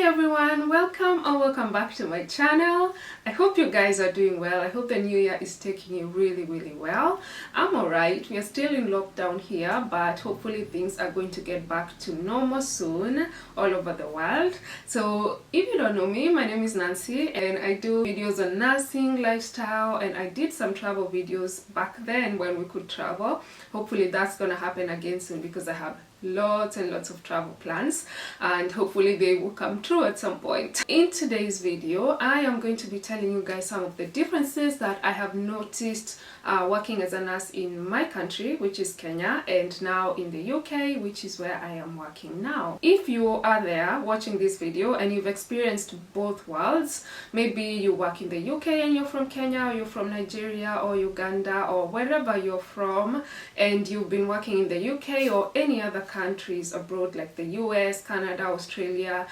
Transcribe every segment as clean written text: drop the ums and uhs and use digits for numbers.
everyone, welcome back to my channel. I hope you guys are doing well. I hope the new year is taking you really well. I'm alright. We are still in lockdown here, but hopefully things are going to get back to normal soon all over the world. So if you don't know me, my name is Nancy and I do videos on nursing, lifestyle, and I did some travel videos back then when we could travel. Hopefully that's gonna happen again soon because I have lots and lots of travel plans and hopefully they will come true at some point. In today's video, I am going to be telling you guys some of the differences that I have noticed working as a nurse in my country, which is Kenya, and now in the UK, which is where I am working now. If you are there watching this video and you've experienced both worlds, maybe you work in the UK and you're from Kenya, or you're from Nigeria or Uganda or wherever you're from, and you've been working in the UK or any other countries abroad like the US, Canada, Australia,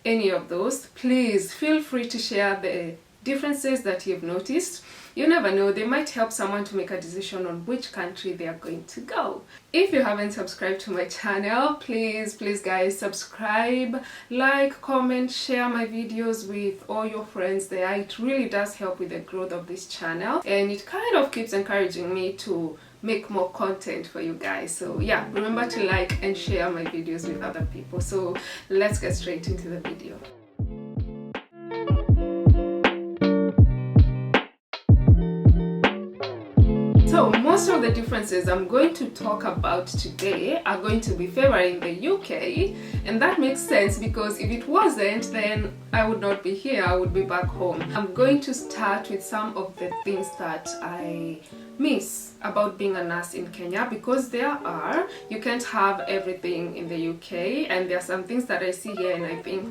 any of those, please feel free to share the differences that you've noticed. You never know, they might help someone to make a decision on which country they are going to go. If you haven't subscribed to my channel, please guys, subscribe, like, comment, share my videos with all your friends there. It really does help with the growth of this channel and it kind of keeps encouraging me to make more content for you guys. So yeah, remember to like and share my videos with other people. So let's get straight into the video. So most of the differences I'm going to talk about today are going to be favoring the UK, and that makes sense because if it wasn't, then I would not be here, I would be back home. I'm going to start with some of the things that I miss about being a nurse in Kenya, because you can't have everything in the UK, and there are some things that I see here and I think,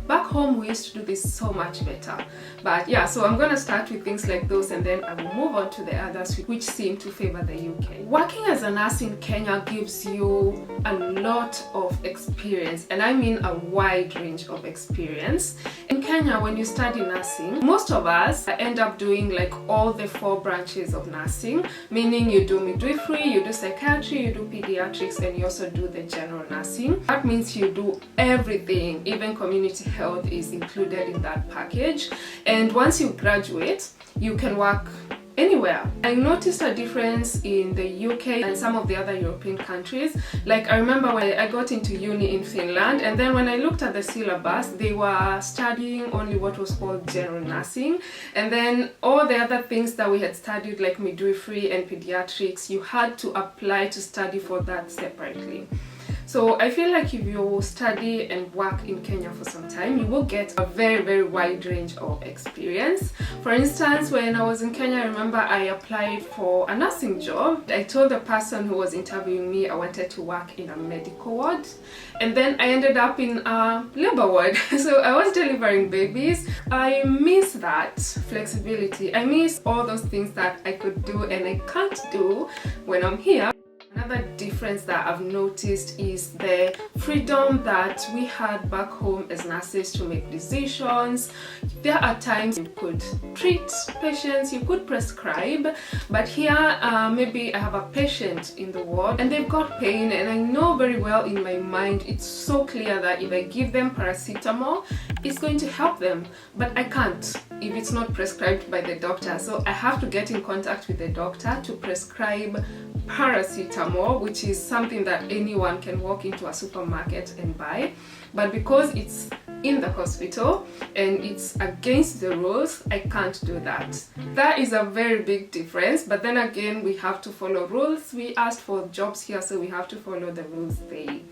back home we used to do this so much better. But yeah, so I'm gonna start with things like those and then I will move on to the others which seem to favor the UK. Working as a nurse in Kenya gives you a lot of experience, and I mean a wide range of experience. In Kenya, when you study nursing, most of us end up doing like all the 4 branches of nursing, meaning you do midwifery, you do psychiatry, you do pediatrics, and you also do the general nursing. That means you do everything, even community health is included in that package. And once you graduate, you can work anywhere. I noticed a difference in the UK and some of the other European countries. Like I remember when I got into uni in Finland, and then when I looked at the syllabus, they were studying only what was called general nursing, and then all the other things that we had studied like midwifery and pediatrics, you had to apply to study for that separately. So I feel like if you study and work in Kenya for some time, you will get a very wide range of experience. For instance, when I was in Kenya, I remember I applied for a nursing job. I told the person who was interviewing me I wanted to work in a medical ward, and then I ended up in a labor ward. So I was delivering babies. I miss that flexibility. I miss all those things that I could do and I can't do when I'm here. Another difference that I've noticed is the freedom that we had back home as nurses to make decisions. There are times you could treat patients, you could prescribe, but here maybe I have a patient in the ward and they've got pain, and I know very well in my mind it's so clear that if I give them paracetamol, it's going to help them, but I can't if it's not prescribed by the doctor. So I have to get in contact with the doctor to prescribe paracetamol, which is something that anyone can walk into a supermarket and buy. But because it's in the hospital and it's against the rules, I can't do that. That is a very big difference, but then again we have to follow rules. We asked for jobs here, so we have to follow the rules they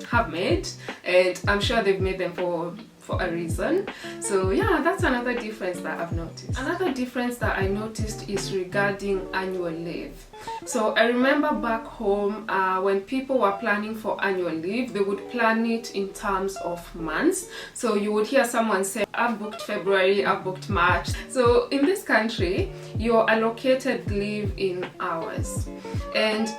have made, and I'm sure they've made them for a reason. So yeah, that's another difference that I've noticed. Another difference that I noticed is regarding annual leave. So I remember back home when people were planning for annual leave, they would plan it in terms of months. So you would hear someone say, I've booked February, I've booked March. So in this country, you're allocated leave in hours, and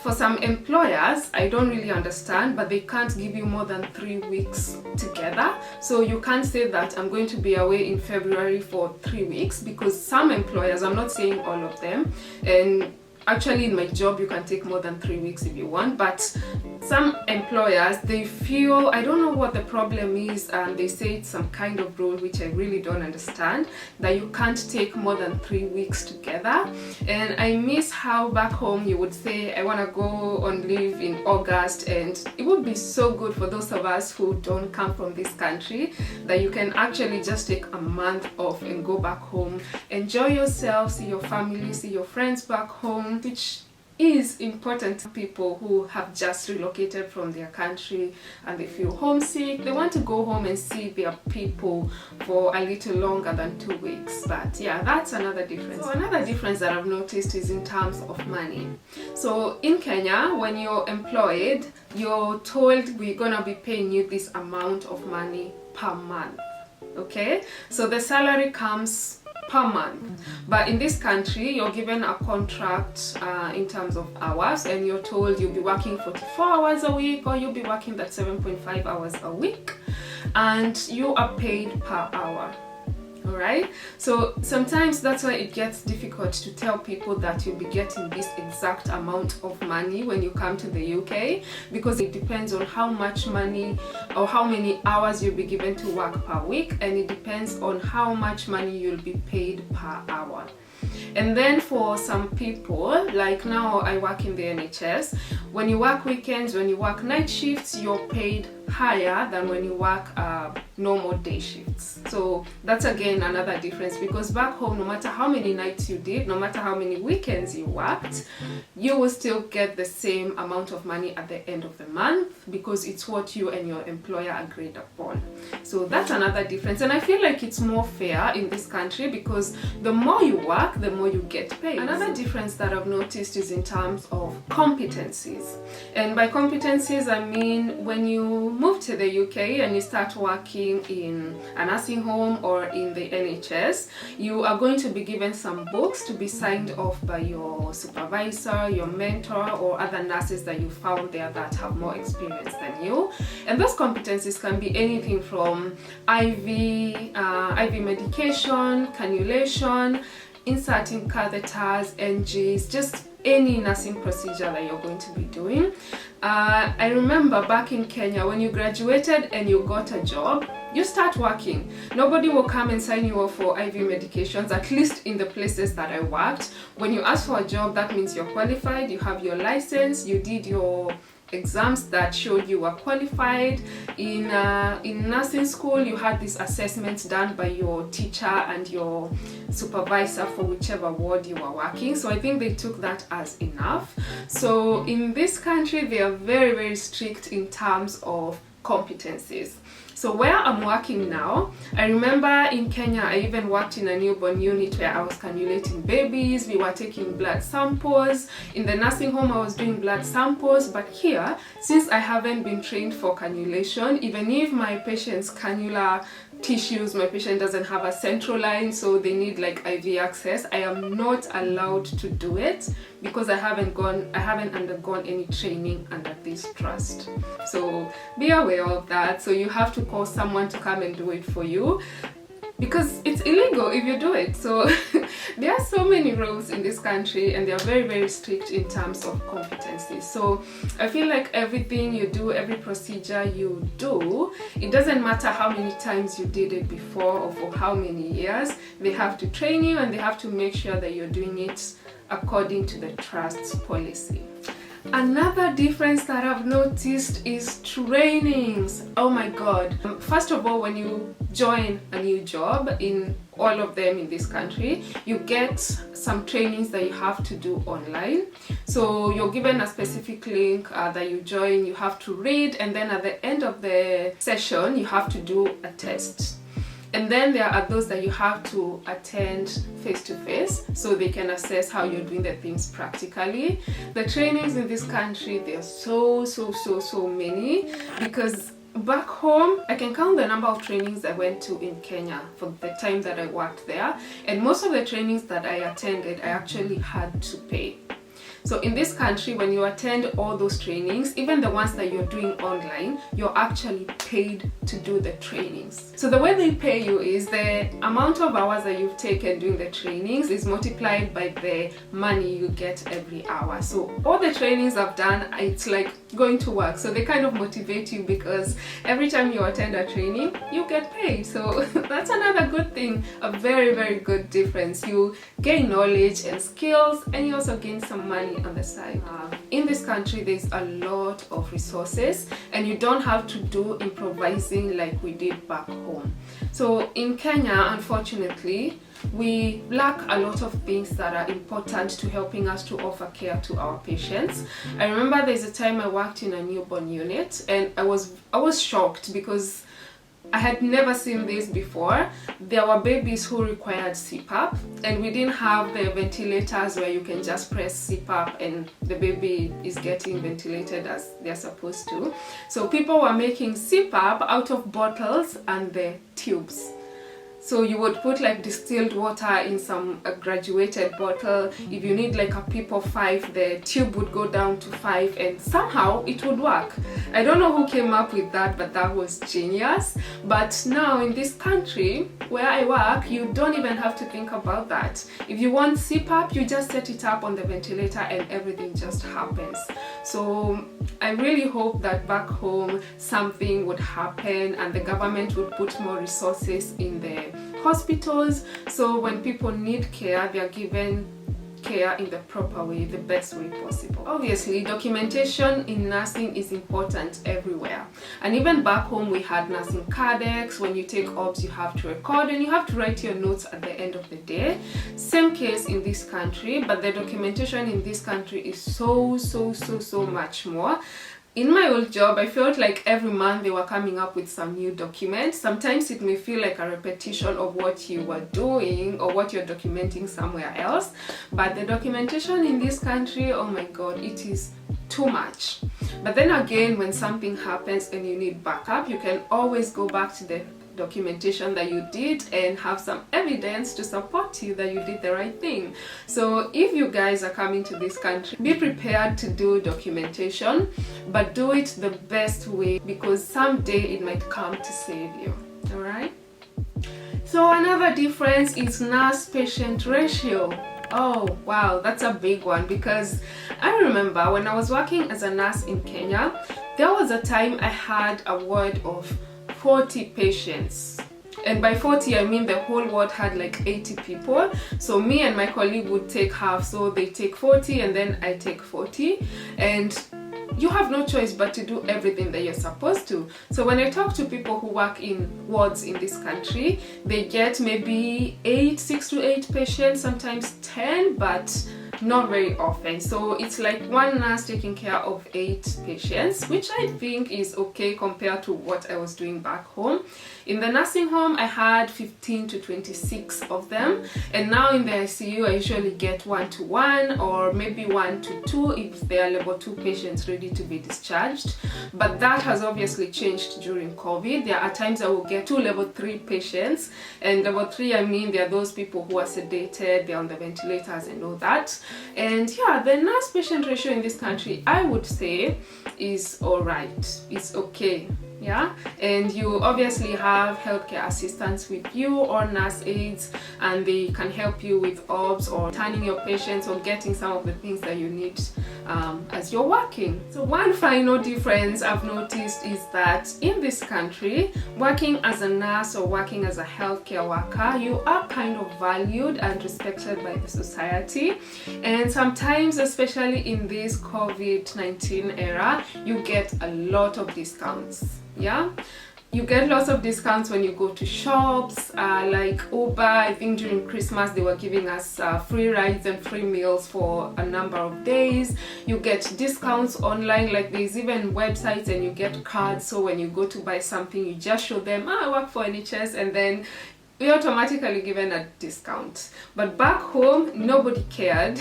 for some employers, I don't really understand, but they can't give you more than 3 weeks together. So you can't say that I'm going to be away in February for 3 weeks, because some employers, I'm not saying all of them, and Actually, in my job, you can take more than 3 weeks if you want, but some employers, they feel, I don't know what the problem is, and they say it's some kind of rule which I really don't understand, that you can't take more than 3 weeks together. And I miss how back home you would say, I want to go on leave in August, and it would be so good for those of us who don't come from this country, that you can actually just take a month off and go back home, enjoy yourself, see your family, see your friends back home, which is important to people who have just relocated from their country and they feel homesick. They want to go home and see their people for a little longer than 2 weeks. But yeah, that's another difference. So another difference that I've noticed is in terms of money. So in Kenya, when you're employed, you're told we're gonna be paying you this amount of money per month. Okay, so the salary comes per month, but in this country you're given a contract in terms of hours, and you're told you'll be working 44 hours a week, or you'll be working that 7.5 hours a week, and you are paid per hour. Alright, so sometimes that's why it gets difficult to tell people that you'll be getting this exact amount of money when you come to the UK, because it depends on how much money or how many hours you'll be given to work per week, and it depends on how much money you'll be paid per hour. And then for some people, like now I work in the NHS, when you work weekends, when you work night shifts, you're paid higher than when you work normal day shifts. So that's again another difference, because back home, no matter how many nights you did, no matter how many weekends you worked, you will still get the same amount of money at the end of the month, because it's what you and your employer agreed upon. So that's another difference, and I feel like it's more fair in this country, because the more you work, the more you get paid. Another difference that I've noticed is in terms of competencies. And by competencies, I mean when you move to the UK and you start working in a nursing home or in the NHS, you are going to be given some books to be signed off by your supervisor, your mentor, or other nurses that you found there that have more experience than you. And those competencies can be anything from IV medication, cannulation, inserting catheters, NGs, just any nursing procedure that you're going to be doing. I remember back in Kenya, when you graduated and you got a job, you start working. Nobody will come and sign you up for IV medications, at least in the places that I worked. When you ask for a job, that means you're qualified, you have your license, you did your exams that showed you were qualified. In nursing school, you had these assessments done by your teacher and your supervisor for whichever ward you were working. So I think they took that as enough. So in this country, they are very, very strict in terms of competencies. So where I'm working now, I remember in Kenya, I even worked in a newborn unit where I was cannulating babies. We were taking blood samples. In the nursing home, I was doing blood samples. But here, since I haven't been trained for cannulation, even if my patient's cannula tissues, my patient doesn't have a central line, so they need like IV access, I am not allowed to do it, because I haven't undergone any training under this trust. So be aware of that. So you have to call someone to come and do it for you, because it's illegal if you do it. So there are so many rules in this country, and they are very, very strict in terms of competency. So I feel like everything you do, every procedure you do, it doesn't matter how many times you did it before or for how many years, they have to train you, and they have to make sure that you're doing it according to the trust's policy. Another difference that I've noticed is trainings. Oh my god. First of all, when you join a new job, in all of them in this country, you get some trainings that you have to do online. So you're given a specific link that you join, you have to read, and then at the end of the session, you have to do a test. And then there are those that you have to attend face-to-face, so they can assess how you're doing the things practically. The trainings in this country, there are so many, because back home, I can count the number of trainings I went to in Kenya for the time that I worked there, and most of the trainings that I attended, I actually had to pay. So in this country, when you attend all those trainings, even the ones that you're doing online, you're actually paid to do the trainings. So the way they pay you is the amount of hours that you've taken doing the trainings is multiplied by the money you get every hour. So all the trainings I've done, it's like going to work. So they kind of motivate you because every time you attend a training, you get paid. So that's another good thing, a very, very good difference. You gain knowledge and skills, and you also gain some money on the side. In this country, there's a lot of resources, and you don't have to do improvising like we did back home. So in Kenya, unfortunately, we lack a lot of things that are important to helping us to offer care to our patients. I remember there's a time I worked in a newborn unit, and I was shocked because I had never seen this before. There were babies who required CPAP, and we didn't have the ventilators where you can just press CPAP and the baby is getting ventilated as they're supposed to. So people were making CPAP out of bottles and the tubes. So you would put like distilled water in some graduated bottle. If you need like a pip of 5, the tube would go down to 5, and somehow it would work. I don't know who came up with that, but that was genius. But now in this country where I work, you don't even have to think about that. If you want CPAP, you just set it up on the ventilator and everything just happens. So I really hope that back home something would happen and the government would put more resources in the hospitals, so when people need care, they are given care in the proper way, the best way possible. Obviously, documentation in nursing is important everywhere, and even back home we had nursing cardex. When you take OBS, you have to record and you have to write your notes at the end of the day. Same case in this country, but the documentation in this country is so much more. In my old job, I felt like every month they were coming up with some new document. Sometimes it may feel like a repetition of what you were doing or what you're documenting somewhere else. But the documentation in this country, oh my God, it is too much. But then again, when something happens and you need backup, you can always go back to the documentation that you did and have some evidence to support you that you did the right thing. So if you guys are coming to this country, be prepared to do documentation, but do it the best way, because someday it might come to save you. All right? So another difference is nurse-patient ratio. Oh wow, that's a big one, because I remember when I was working as a nurse in Kenya, there was a time I had a ward of 40 patients, and by 40 I mean the whole ward had like 80 people. So me and my colleague would take half, so they take 40 and then I take 40, and you have no choice but to do everything that you're supposed to. So when I talk to people who work in wards in this country, they get maybe 6 to 8 patients, sometimes 10, but not very often. So it's like one nurse taking care of 8 patients, which I think is okay compared to what I was doing back home. In the nursing home, I had 15 to 26 of them, and now in the ICU I usually get 1 to 1 or maybe 1 to 2 if they are level 2 patients ready to be discharged. But that has obviously changed during COVID. There are times I will get 2 level 3 patients, and level 3 I mean they are those people who are sedated, they're on the ventilators and all that. And yeah, the nurse patient ratio in this country, I would say, is alright. It's okay. Yeah, and you obviously have healthcare assistants with you or nurse aides, and they can help you with OBS or turning your patients or getting some of the things that you need as you're working. So one final difference I've noticed is that in this country, working as a nurse or working as a healthcare worker, you are kind of valued and respected by the society, and sometimes, especially in this COVID-19 era, you get a lot of discounts. Yeah, you get lots of discounts when you go to shops, like Uber. I think during Christmas they were giving us free rides and free meals for a number of days. You get discounts online, like there's even websites, and you get cards, so when you go to buy something you just show them, I work for NHS, and then we're automatically given a discount. But back home, nobody cared,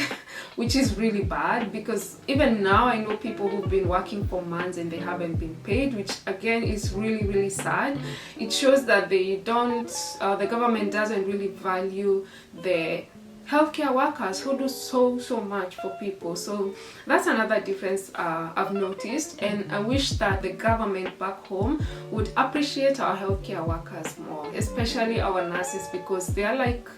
which is really bad, because even now I know people who've been working for months and they haven't been paid, which again is really sad. It shows that they don't, the government doesn't really value the healthcare workers who do so much for people. So that's another difference I've noticed, and I wish that the government back home would appreciate our healthcare workers more, especially our nurses, because they are like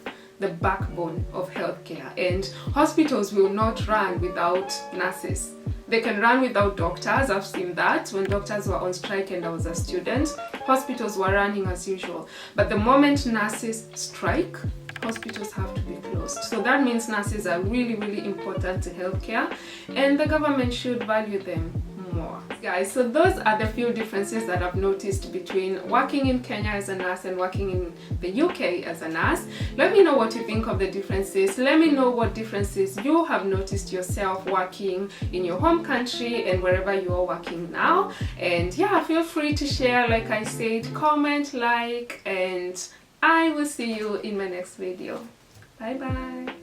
the backbone of healthcare, and hospitals will not run without nurses. They can run without doctors. I've seen that when doctors were on strike and I was a student, hospitals were running as usual. But the moment nurses strike, hospitals have to be closed. So that means nurses are really important to healthcare, and the government should value them more. Guys, so those are the few differences that I've noticed between working in Kenya as a nurse and working in the UK as a nurse. Let me know what you think of the differences. Let me know what differences you have noticed yourself working in your home country and wherever you are working now. And yeah, feel free to share, like I said, comment, like, and I will see you in my next video. Bye bye.